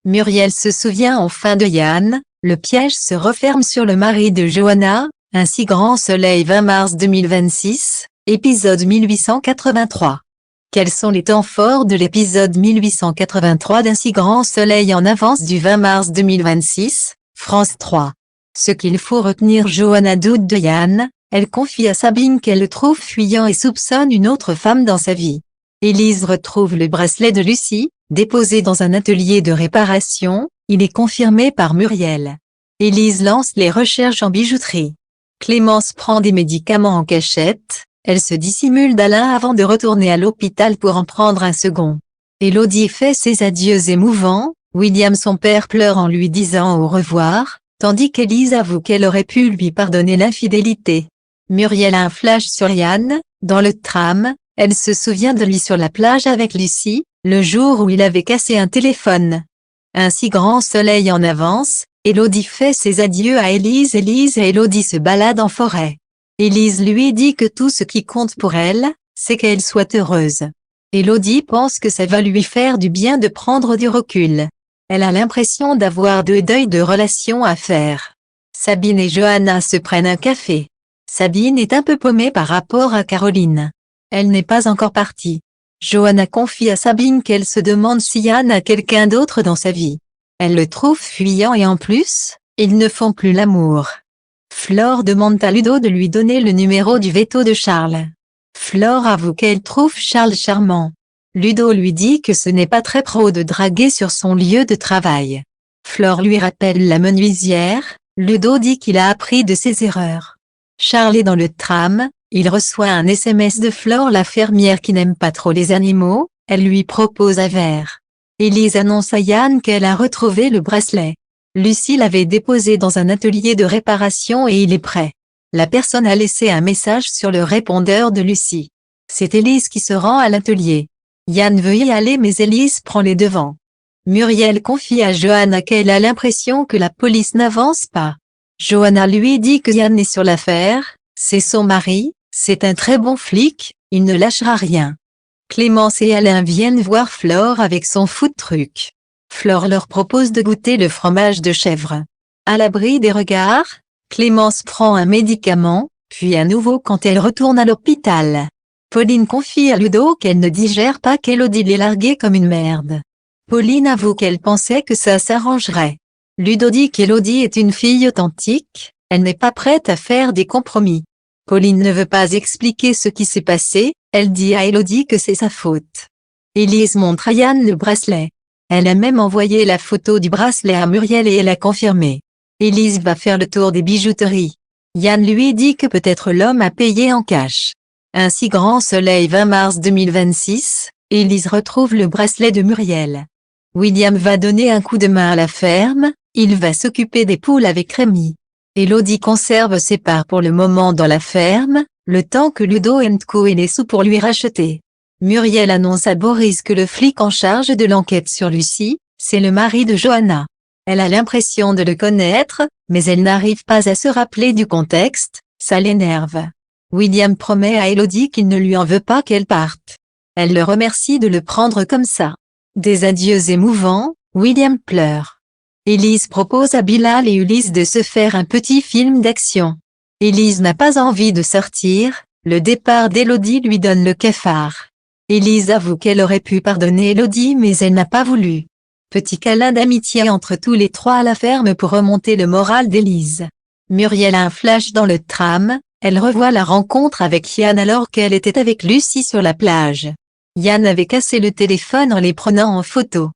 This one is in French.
Muriel se souvient enfin de Yann, le piège se referme sur le mari de Johanna, Un si grand soleil 20 mars 2026, épisode 1883. Quels sont les temps forts de l'épisode 1883 d'Un si grand soleil en avance du 20 mars 2026, France 3. Ce qu'il faut retenir: Johanna doute de Yann, elle confie à Sabine qu'elle le trouve fuyant et soupçonne une autre femme dans sa vie. Élise retrouve le bracelet de Lucie, déposé dans un atelier de réparation, il est confirmé par Muriel. Élise lance les recherches en bijouterie. Clémence prend des médicaments en cachette, elle se dissimule d'Alain avant de retourner à l'hôpital pour en prendre un second. Élodie fait ses adieux émouvants, William son père pleure en lui disant au revoir, tandis qu'Élise avoue qu'elle aurait pu lui pardonner l'infidélité. Muriel a un flash sur Yann, dans le tram, elle se souvient de lui sur la plage avec Lucie, le jour où il avait cassé un téléphone. Un si grand soleil en avance, Élodie fait ses adieux à Élise. Élise et Élodie se baladent en forêt. Élise lui dit que tout ce qui compte pour elle, c'est qu'elle soit heureuse. Élodie pense que ça va lui faire du bien de prendre du recul. Elle a l'impression d'avoir deux deuils de relations à faire. Sabine et Johanna se prennent un café. Sabine est un peu paumée par rapport à Caroline. Elle n'est pas encore partie. Johanna confie à Sabine qu'elle se demande si Yann a quelqu'un d'autre dans sa vie. Elle le trouve fuyant et en plus, ils ne font plus l'amour. Flore demande à Ludo de lui donner le numéro du veto de Charles. Flore avoue qu'elle trouve Charles charmant. Ludo lui dit que ce n'est pas très pro de draguer sur son lieu de travail. Flore lui rappelle la menuisière, Ludo dit qu'il a appris de ses erreurs. Charles est dans le tram, il reçoit un SMS de Flore, la fermière qui n'aime pas trop les animaux, elle lui propose un verre. Élise annonce à Yann qu'elle a retrouvé le bracelet. Lucie l'avait déposé dans un atelier de réparation et il est prêt. La personne a laissé un message sur le répondeur de Lucie. C'est Élise qui se rend à l'atelier. Yann veut y aller mais Élise prend les devants. Muriel confie à Johanna qu'elle a l'impression que la police n'avance pas. Johanna lui dit que Yann est sur l'affaire, c'est son mari, c'est un très bon flic, il ne lâchera rien. Clémence et Alain viennent voir Flore avec son food truck. Flore leur propose de goûter le fromage de chèvre. À l'abri des regards, Clémence prend un médicament, puis à nouveau quand elle retourne à l'hôpital. Pauline confie à Ludo qu'elle ne digère pas qu'Élodie l'ait larguée comme une merde. Pauline avoue qu'elle pensait que ça s'arrangerait. Ludo dit qu'Élodie est une fille authentique, elle n'est pas prête à faire des compromis. Pauline ne veut pas expliquer ce qui s'est passé, elle dit à Élodie que c'est sa faute. Élise montre à Yann le bracelet. Elle a même envoyé la photo du bracelet à Muriel et elle a confirmé. Élise va faire le tour des bijouteries. Yann lui dit que peut-être l'homme a payé en cash. Un si grand soleil 20 mars 2026, Élise retrouve le bracelet de Muriel. William va donner un coup de main à la ferme, il va s'occuper des poules avec Rémi. Élodie conserve ses parts pour le moment dans la ferme, le temps que Ludo & Co ait les sous pour lui racheter. Muriel annonce à Boris que le flic en charge de l'enquête sur Lucie, c'est le mari de Johanna. Elle a l'impression de le connaître, mais elle n'arrive pas à se rappeler du contexte, ça l'énerve. William promet à Élodie qu'il ne lui en veut pas qu'elle parte. Elle le remercie de le prendre comme ça. Des adieux émouvants, William pleure. Élise propose à Bilal et Ulysse de se faire un petit film d'action. Élise n'a pas envie de sortir, le départ d'Élodie lui donne le cafard. Élise avoue qu'elle aurait pu pardonner Élodie mais elle n'a pas voulu. Petit câlin d'amitié entre tous les trois à la ferme pour remonter le moral d'Élise. Muriel a un flash dans le tram, elle revoit la rencontre avec Yann alors qu'elle était avec Lucie sur la plage. Yann avait cassé le téléphone en les prenant en photo.